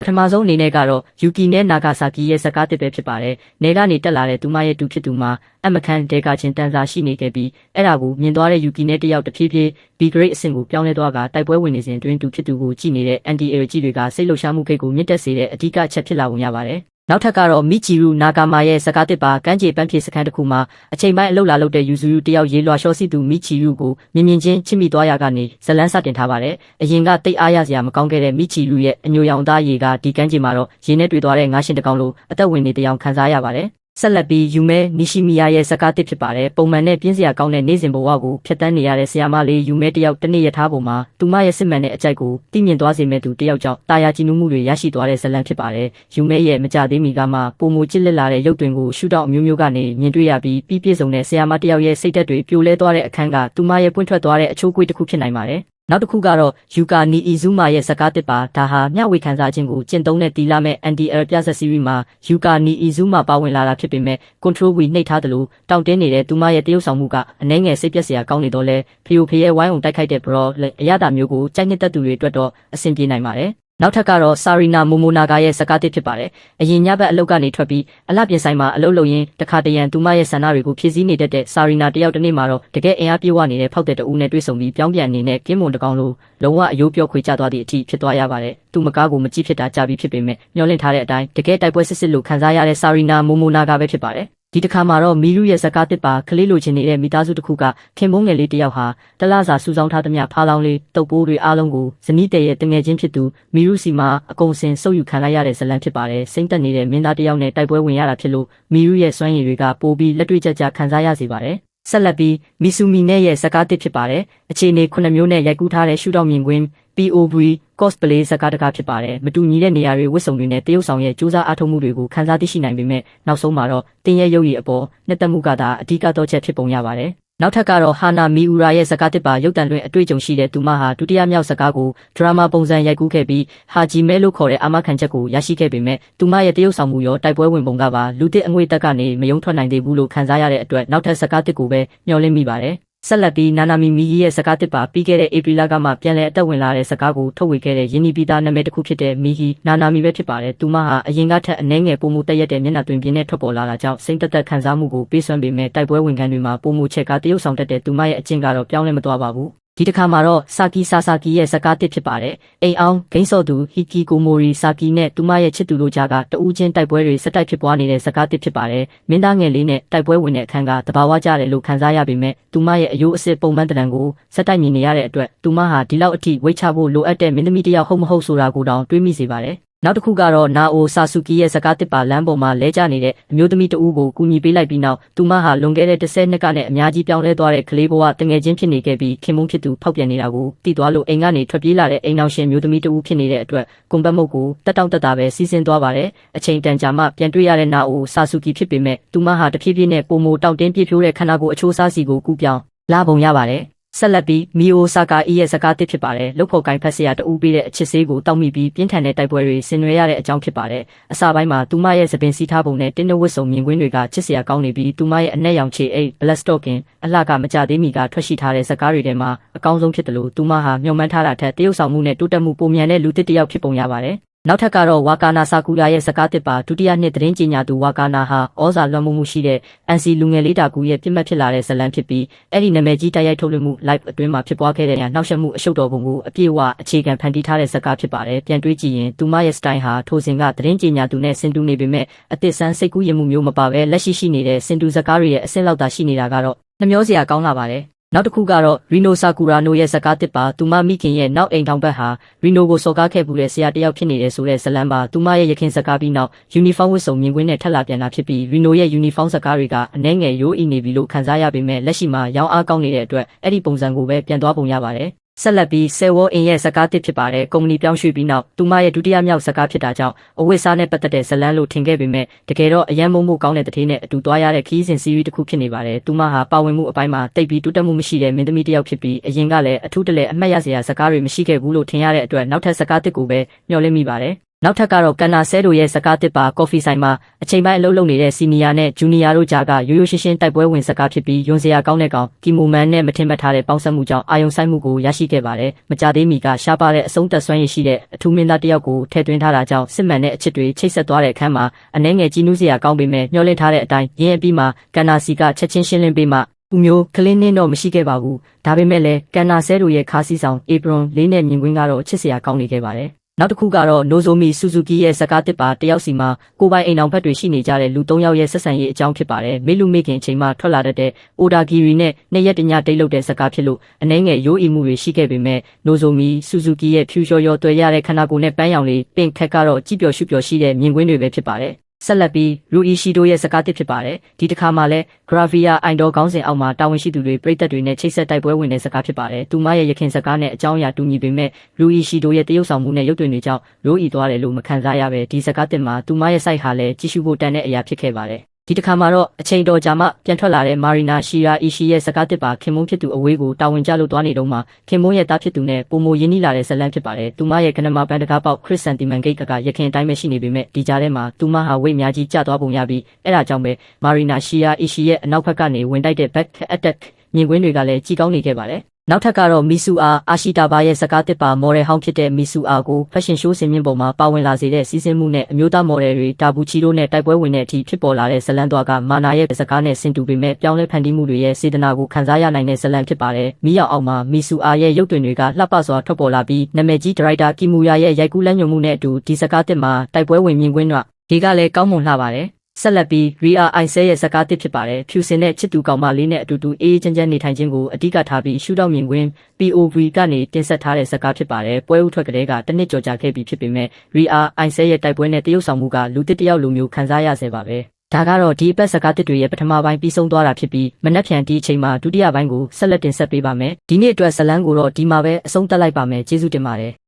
ပထမဆုံးအနေနဲ့ကတော့ယူကီနဲ့နာဂါဆာကီရဲ့ဇကားတစ်ပဲဖြစ်ပါတယ်။နေကနေတက်လာတဲ့သူမရဲ့တူဖြစ်သူမှာအမခန်ဒေကာချင်းတန်စာရှိနေခဲ့ပြီးအဲ့ဒါကိုမြင်သွားတဲ့ယူကီနဲ့တယောက်တဖြည်းဖြည်း B grade အဆင့်ကိုပြောင်းလဲသွားကတိုက်ပွဲဝင်နေစဉ်တွင်တူဖြစ်သူကိုကြည့်နေတဲ့ NDA ကြီးတွေကစိတ်လှုပ်ရှားမှုခိတ်ကိုမြင့်တက်စေတဲ့အဓိကအချက်ဖြစ်လာပုံရပါတယ်။နောက်ထပ်ကတော့မီချီရူနာဂါမာရဲ့ဇကားတစ်ပါကမ်းခြေပန်းဖြေစခန်းတစ်ခုမှာအချိန်ပိုင်းအလုပ်လာလုပ်တဲ့ယူဇူယူတယောက်ရေလွှာလျှောစီသူမီချီရူကိုမြင်ချင်းချစ်မိသွားရကနေဇလန်းစတင်ထားပါတယ်။အရင်ကတိတ်အားရစရာမကောင်းခဲ့တဲ့မီချီရူရဲ့အညိုရောင်သားရေကဒီကမ်းခြေမှာတော့ရေနဲ့တွေ့သွားတဲ့ငါးရှင်တစ်ကောင်လိုအသက်ဝင်နေတဲ့အကြောင်းခံစားရပါတယ်။ဆက်လက်ပြီးယူမဲနီရှီမီယာရဲ့ဇကားတစ်ဖြစ်ပါတယ်ပုံမှန်နဲ့ပြင်းစရာကောင်းတဲ့နေ့စဉ်ဘဝကိုဖျက်ဆီးနေရတဲ့ဆရာမလေးယူမဲတယောက်တနေ့ရထားပုံမှာသူမရဲ့စစ်မှန်တဲ့အကြိုက်ကိုသိမြင်သွားစေမဲ့သူတယောက်ကြောင့်တာယာကြည်နူးမှုတွေရရှိသွားတဲ့ဇလံဖြစ်ပါတယ်ယူမဲရဲ့မကြသေးမီကမှပုံမူကျစ်လက်လာတဲ့ရုပ်တွင်ကိုရှုထောင့်အမျိုးမျိုးကနေမြင်တွေ့ရပြီးပြည့်စုံတဲ့ဆရာမတယောက်ရဲ့စိတ်ဓာတ်တွေပြိုလဲသွားတဲ့အခန်းကသူမရဲ့ပွင့်ထွက်သွားတဲ့အချိုးကွေးတစ်ခုဖြစ်နိုင်ပါတယ်နောက်တစ်ခုကတော့ယူကာနီအီဇူမာရဲ့ဇကားတစ်ပါဒါဟာမျှဝေခံစားခြင်းကိုကျင့်သုံးတဲ့တီလာမဲ့ NDL ပြဆက်စီရီမှာယူကာနီအီဇူမာပါဝင်လာတာဖြစ်ပေမဲ့ control ဝီနှိပ်ထားတယ်လို့တောင့်တင်းနေတဲ့သူမရဲ့တရုပ်ဆောင်မှုကအနှဲငယ်စိတ်ပျက်စရာကောင်းနေတော့လဲဖီယိုဖီရဲ့ဝိုင်းအောင်တိုက်ခိုက်တဲ့ bro အရသာမျိုးကိုကြိုက်နှစ်သက်သူတွေအတွက်တော့အဆင်ပြေနိုင်ပါတယ်နောက်ထပ်ကတော့ဆာရီနာမိုမိုနာဂါရဲ့ဇကားတစ်ဖြစ်ပါတယ်။အရင်ညဘက်အလုပ်ကနေထွက်ပြီးအလှပြင်ဆိုင်မှာအလုပ်လုပ်ရင်းတခါတရံသူမရဲ့ဆန္ဒတွေကိုဖြည့်ဆည်းနေတတ်တဲ့ဆာရီနာတယောက်တစ်နေ့မှာတော့တကယ်အင်အားပြည့်ဝနေတဲ့ဖောက်တဲ့တဦးနဲ့တွေ့ဆုံပြီးပြောင်းပြန်နေတဲ့ကင်းမွန်တကောင်လိုလုံးဝအယိုးပြော့ခွေကျသွားသည့်အထိဖြစ်သွားရပါတယ်။သူမကားကိုမကြည့်ဖြစ်တာကြာပြီဖြစ်ပေမဲ့မျောလင့်ထားတဲ့အတိုင်းတကယ်တိုက်ပွဲစစ်စစ်လို့ခံစားရတဲ့ဆာရီနာမိုမိုနာဂါပဲဖြစ်ပါတယ်။ဒီတစ်ခါမှာတော့မီရူရဲ့ဇကားတစ်ပါကလေးလိုချင်နေတဲ့မိသားစုတစ်ခုကခင်မုန်းငယ်လေးတစ်ယောက်ဟာတလားစာစူဆောင်းထားသမျှဖားလောင်းလေးတုပ်ပိုးတွေအားလုံးကိုဇနီးတဲ့ရဲ့တငယ်ချင်းဖြစ်သူမီရူစီမှာအကုန်စင်ဆုပ်ယူခံလိုက်ရတဲ့ဇလံဖြစ်ပါတယ်စိမ့်တက်နေတဲ့မင်းသားတစ်ယောက်နဲ့တိုက်ပွဲဝင်ရတာဖြစ်လို့မီရူရဲ့စွမ်းရည်တွေကပိုပြီးလက်တွေ့ကျကျခံစားရစေပါတယ်ဆက်လက်ပြီးမီဆူမီနဲ့ရဲ့ဇကားတစ်ဖြစ်ပါတယ်အခြေအနေ9မျိုးနဲ့ရိုက်ကူးထားတဲ့ရှုထောင့်မြင်ကွင်း POV cosplay ဇကားတကားဖြစ်ပါတယ်မတူညီတဲ့နေရာတွေဝတ်စုံတွေနဲ့တရုတ်ဆောင်ရဲ့စူးစမ်းအားထုတ်မှုတွေကိုခန်းစားသိရှိနိုင်ပေမဲ့နောက်ဆုံးမှာတော့တင်းရဲ့ရုပ်ရည်အပေါ်နှစ်သက်မှုကသာအဓိကတော့ချက်ဖြစ်ပုံရပါတယ်နောက်ထပ်ကတော့ဟာနာမီအူရာရဲ့ဇကားတစ်ပါရုပ်တံတွင်အတွေ့အကြုံရှိတဲ့သူမဟာဒုတိယမြောက်ဇကားကိုဒရာမာပုံစံရိုက်ကူးခဲ့ပြီးဟာဂျီမဲလို့ခေါ်တဲ့အာမခံချက်ကိုရရှိခဲ့ပေမဲ့သူမရဲ့တရုတ်ဆောင်မှုရောတိုက်ပွဲဝင်ပုံကပါလူတစ်အငွေတက်ကနေမယုံထွက်နိုင်သေးဘူးလို့ခန်းစားရတဲ့အတွက်နောက်ထပ်ဇကားတစ်ကိုပဲမျှော်လင့်မိပါတယ်ဆက်လက်ပြီးနာနာမီမီရဲ့ဇကားတစ်ပါပြီးခဲ့တဲ့ဧပြီလကမှပြန်လည်အသက်ဝင်လာတဲ့ဇကားကိုထုတ်ဝေခဲ့တဲ့ယင်းနီပီတာနာမည်တစ်ခုဖြစ်တဲ့မီဟီနာနာမီပဲဖြစ်ပါတယ်သူမဟာအရင်ကထက်အနှဲငယ်ပုံမူတက်ရက်တဲ့မျက်နှာတွင်ပြင်းနဲ့ထွက်ပေါ်လာတာကြောင့်စိမ့်သက်သက်ခံစားမှုကိုပေးစွမ်းပေမဲ့တိုက်ပွဲဝင်ခန်းတွေမှာပုံမူချက်ကတရုတ်ဆောင်တက်တဲ့သူမရဲ့အကျင့်ကတော့ပြောင်းလဲမသွားပါဘူးဒီတစ်ခါမှာတော့ဆာကီဆာဆာကီရဲ့ဇကားတစ်ဖြစ်ပါတယ်အိမ်အောင်ဂိမ်းစော့သူဟီကီကိုမိုရီဆာကီနဲ့သူမရဲ့ချစ်သူတို့ကြားကတဦးချင်းတိုက်ပွဲတွေဆက်တိုက်ဖြစ်ပွားနေတဲ့ဇကားတစ်ဖြစ်ပါတယ်မင်းသားငယ်လေးနဲ့တိုက်ပွဲဝင်တဲ့အခန်းကတဘာဝကျတယ်လို့ခံစားရပေမဲ့သူမရဲ့အယိုးအစစ်ပုံမှန်တံကိုဆက်တိုက်မြင်နေရတဲ့အတွက်သူမဟာဒီလောက်အထိဝိတ်ချဖို့လိုအပ်တဲ့မင်းသမီးတစ်ယောက်ဟုတ်မဟုတ်ဆိုတာကိုတောင်တွေးမိစေပါတယ်နောက်တစ်ခုကတော့နာအိုဆာဆူကီရဲ့ဇကားတစ်ပါလမ်းပေါ်မှာလဲကျနေတဲ့အမျိုးသမီးတဦးကိုကူညီပေးလိုက်ပြီးနောက်သူမဟာလွန်ခဲ့တဲ့10နှစ်ကနဲ့အများကြီးပြောင်းလဲသွားတဲ့ကလေးဘဝတငယ်ချင်းဖြစ်နေခဲ့ပြီးခင်မုန်းဖြစ်သူဖောက်ပြန်နေတာကိုတည်သွားလို့အိမ်ကနေထွက်ပြေးလာတဲ့အိမ်အောင်ရှင်မျိုးသမီးတဦးဖြစ်နေတဲ့အတွက်ကွန်ပတ်မုတ်ကိုတက်တောင့်တက်တာပဲစီးဆင်းသွားပါတယ်အချိန်တန်ကြာမှပြန်တွေ့ရတဲ့နာအိုဆာဆူကီဖြစ်ပေမဲ့သူမဟာတဖြည်းဖြည်းနဲ့ပုံမိုတောင့်တင်းပြည့်ဖြိုးတဲ့ခန္ဓာကိုယ်အချိုးအစားစီကိုကူးပြောင်းလာပုံရပါတယ်ဆက်လက်ပြီးမီအိုဆာကာအီရဲ့ဇကားတစ်ဖြစ်ပါတယ်လုတ်ဖို့ကိုင်းဖက်ဆရာတဦးပေးတဲ့အချစ်ဆေးကိုတောက်မိပြီးပြင်းထန်တဲ့တိုက်ပွဲတွေဆင်နွှဲရတဲ့အကြောင်းဖြစ်ပါတယ်အစပိုင်းမှာသူမရဲ့သပင်စီထားပုံနဲ့တင်းနဝတ်စုံမြင်ကွင်းတွေကချစ်စရာကောင်းနေပြီးသူမရဲ့အနက်ရောင်ချေအိတ် Black Stocking အလှကမကြသေးမီကထွက်ရှိထားတဲ့ဇကားတွေထဲမှာအကောင်းဆုံးဖြစ်တယ်လို့သူမဟာမျှော်မှန်းထားတာထက်တရုပ်ဆောင်မှုနဲ့တိုးတက်မှုပုံမြန်တဲ့လူတစ်ယောက်ဖြစ်ပုံရပါတယ်နောက်ထပ်ကတော့ဝါကာနာဆာကူရာရဲ့ဇကားတစ်ပါဒုတိယနှစ်သတင်းကြေညာသူဝါကာနာဟာဩဇာလွှမ်းမိုးမှုရှိတဲ့ NC လူငယ်လေးတာကူရဲ့ပြစ်မှတ်ဖြစ်လာတဲ့ဇလံဖြစ်ပြီးအဲ့ဒီနာမည်ကြီးတိုက်ရိုက်ထုတ်လွှင့်မှု live အတွင်းမှာဖြစ်ပွားခဲ့တဲ့နောက်ဆက်မှုအရှုပ်တော်ပုံကိုအပြည့်အဝအခြေခံဖန်တီးထားတဲ့ဇကားဖြစ်ပါတယ်ပြန်တွေးကြည့်ရင်သူမရဲ့ style ဟာထိုစဉ်ကသတင်းကြေညာသူနဲ့ဆင်တူနေပေမဲ့အသစ်ဆန်းစိတ်ကူးယဉ်မှုမျိုးမပါဘဲလက်ရှိနေတဲ့ဆင်တူဇကားတွေရဲ့အဆင့်လောက်သာရှိနေတာကတော့နှမျောစရာကောင်းလာပါတယ်နောက်တစ်ခုကတော့ရီနိုဆာကူရာနိုရဲ့ဇကားတစ်ပါသူမမိခင်ရဲ့နောက်အိမ်ထောင်ဘက်ဟာရီနိုကိုစော်ကားခဲ့မှုတဲ့ဆရာတယောက်ဖြစ်နေတယ်ဆိုတဲ့ဇလံပါသူမရဲ့ရခင်ဇကားပြီးနောက်ယူနီဖောင်းဝတ်စုံမြင်ကွင်းနဲ့ထက်လာပြန်လာဖြစ်ပြီးရီနိုရဲ့ယူနီဖောင်းဇကားတွေကအနှဲငယ်ရိုးအီနေပြီလို့ခံစားရပေမဲ့လက်ရှိမှာရောင်းအားကောင်းနေတဲ့အတွက်အဲ့ဒီပုံစံကိုပဲပြန်သွားပုံရပါတယ်ဆက်လက်ပြီးဆယ်ဝေါ်အင်ရဲ့ဇကားတစ်ဖြစ်ပါတယ်ကုမ္ပဏီပြောင်းရွှေ့ပြီးနောက်သူမရဲ့ဒုတိယမြောက်ဇကားဖြစ်တာကြောင့်အဝတ်စားနဲ့ပတ်သက်တဲ့ဇလန်းလို့ထင်ခဲ့ပေမဲ့တကယ်တော့အယံမုံမှုကောင်းတဲ့တထေးနဲ့အတူသွားရတဲ့ခီးစဉ်စီရီတစ်ခုဖြစ်နေပါတယ်သူမဟာပါဝင်မှုအပိုင်းမှာတိတ်ပြီးတိုးတက်မှုမရှိတဲ့မင်းသမီးတစ်ယောက်ဖြစ်ပြီးအရင်ကလည်းအထူးတလဲအမှတ်ရစရာဇကားတွေမရှိခဲ့ဘူးလို့ထင်ရတဲ့အတွက်နောက်ထပ်ဇကားတစ်ကိုပဲမျှော်လင့်မိပါတယ် နောက်ထပ်ကတော့ကန်နာဆဲတို့ရဲ့စကားတစ်ပါကော်ဖီဆိုင်မှာအချိန်ပိုင်းအလုပ်လုပ်နေတဲ့စီနီယာနဲ့ဂျူနီယာတို့ကြားကရိုးရိုးရှင်းရှင်းတိုက်ပွဲဝင်စကားဖြစ်ပြီးယွန်စရာကောင်းတဲ့ကောင်ကီမိုမန်နဲ့မထင်မှတ်ထားတဲ့ပေါင်းစပ်မှုကြောင့်အာယုံဆိုင်မှုကိုရရှိခဲ့ပါတယ်။မကြသေးမီကရှားပါတဲ့အဆုံးသက်စွမ်းရည်ရှိတဲ့အထူးမင်းသားတစ်ယောက်ကိုထည့်သွင်းထားတာကြောင့်စစ်မှန်တဲ့အချစ်တွေချိတ်ဆက်သွားတဲ့အခန်းမှာအနှဲငယ်ကြီးနူးစရာကောင်းပေမဲ့မျှော်လင့်ထားတဲ့အတိုင်းရင်းအပြီးမှာကန်နာစီကချက်ချင်းရှင်းလင်းပေးမှသူမျိုးကလင်းနှင်းတော့မရှိခဲ့ပါဘူး။ဒါပေမဲ့လည်းကန်နာဆဲတို့ရဲ့ခါးစီဆောင်အေပရွန်လေးနဲ့မြင်ကွင်းကတော့ချစ်စရာကောင်းနေခဲ့ပါတယ်။နောက်တစ်ခုကတော့နိုဇိုမီဆူဇူကီရဲ့စကားတစ်ပါတယောက်စီမှာကိုပိုင်အိမ်အောင်ဘက်တွေရှိနေကြတဲ့လူ၃ယောက်ရဲ့ဆက်ဆံရေးအကြောင်းဖြစ်ပါတယ်။မေလူမေခင်အချိန်မှထွက်လာတတ်တဲ့အိုဒါဂီရီနဲ့နှစ်ရက်တညတိတ်လုတဲ့စကားဖြစ်လို့အနှဲငယ်ရိုးအီမှုတွေရှိခဲ့ပေမဲ့နိုဇိုမီဆူဇူကီရဲ့ဖြူလျှော်လျော်တွေ့ရတဲ့ခန္ဓာကိုယ်နဲ့ပန်းရောင်လေးပင်ခက်ကတော့ကြည်ပျော်ရှုပျော်ရှိတဲ့မြင်ကွင်းတွေပဲဖြစ်ပါတယ်။ဆက်လက်ပြီးရူအီရှီတိုရဲ့စကားတစ်ဖြစ်ပါတယ်ဒီတစ်ခါမှလည်းဂရာဗီယာအိုင်ဒေါခေါင်းစဉ်အောက်မှာတာဝန်ရှိသူတွေပြည်သက်တွေနဲ့ချိတ်ဆက်တိုက်ပွဲဝင်တဲ့စကားဖြစ်ပါတယ်သူမရဲ့ရခင်စကားနဲ့အကြောင်းအရာတူညီပေမဲ့ရူအီရှီတိုရဲ့တရုပ်ဆောင်မှုနဲ့ရုပ်သွင်းတွေကြောင့်ရိုးအီသွားတယ်လို့မခံစားရပဲဒီစကားတစ်မှာသူမရဲ့ site ဟာလည်းကြည့်ရှုဖို့တန်တဲ့အရာဖြစ်ခဲ့ပါတယ်ဒီတစ်ခါမှာတော့အချိန်တော်ကြာမှပြန်ထွက်လာတဲ့မာရီနာရှီရာအီရှီရဲ့စကားတစ်ပါခင်မုန်းဖြစ်သူအဝေးကိုတာဝန်ကျလို့သွားနေတော့မှခင်မုန်းရဲ့တားဖြစ်သူနဲ့ပုံမရင်းနှီးလာတဲ့ဇလန်းဖြစ်ပါတယ်သူမရဲ့ကနမပန်တကားပေါက်ခရစ်စန်တီမန်ဂိတ်ကရခင်အတိုင်းပဲရှိနေပေမဲ့ဒီကြားထဲမှာသူမဟာဝိတ်အများကြီးကျသွားပုံရပြီးအဲ့ဒါကြောင့်ပဲမာရီနာရှီရာအီရှီရဲ့အနောက်ဘက်ကနေဝင်တိုက်တဲ့ back attack မြင်ကွင်းတွေကလည်းကြီးကောင်းနေခဲ့ပါတယ်နောက်ထပ်ကတော့မီဆူအာရှိတာဘာရဲ့စကားတစ်ပါမော်ဒယ်ဟောင်းဖြစ်တဲ့မီဆူအာကိုဖက်ရှင်ရှိုးစင်မြင့်ပေါ်မှာပါဝင်လာစေတဲ့စီးစင်းမှုနဲ့အမျိုးသားမော်ဒယ်တွေတာဘူချီတို့နဲ့တိုက်ပွဲဝင်တဲ့အထိဖြစ်ပေါ်လာတဲ့ဇလန်သွားကမာနာရဲ့စကားနဲ့ဆင်တူပေမဲ့ပြောင်းလဲဖန်တီးမှုတွေရဲ့စေတနာကိုခံစားရနိုင်တဲ့ဇလန်ဖြစ်ပါတယ်။မီးရောင်အောင်မှာမီဆူအာရဲ့ရုပ်သွင်းတွေကလှပစွာထွက်ပေါ်လာပြီးနာမည်ကြီးဒါရိုက်တာကီမူယာရဲ့ရိုက်ကူးလမ်းညွှန်မှုနဲ့အတူဒီစကားတစ်မှာတိုက်ပွဲဝင်မြင်ကွင်းတွေကလည်းကောင်းမွန်လှပါတယ်။ဆက်လက်ပြီးရီအာအိုင်ဆဲရဲ့စကားတစ်ဖြစ်ပါတယ်ဖြူစင်တဲ့ချစ်သူကောင်မလေးနဲ့အတူတူအေးချမ်းချမ်းနေထိုင်ခြင်းကိုအဓိကထားပြီးရှုထောင့်မြင်ကွင်း POV ကနေတင်ဆက်ထားတဲ့စကားဖြစ်ပါတယ်ပွဲဥထွက်ကလေးကတစ်နှစ်ကျော်ကြာခဲ့ပြီဖြစ်ပေမဲ့ရီအာအိုင်ဆဲရဲ့တိုက်ပွဲနဲ့တရုပ်ဆောင်မှုကလူတစ်တယောက်လိုမျိုးခံစားရစေပါပဲဒါကတော့ဒီအပတ်စကားတစ်တွေရဲ့ပထမပိုင်းပြီးဆုံးသွားတာဖြစ်ပြီးမနက်ဖြန်ဒီအချိန်မှာဒုတိယပိုင်းကိုဆက်လက်တင်ဆက်ပေးပါမယ်ဒီနေ့အတွက်ဇလန်းကိုတော့ဒီမှာပဲအဆုံးသတ်လိုက်ပါမယ်ကျေးဇူးတင်ပါတယ်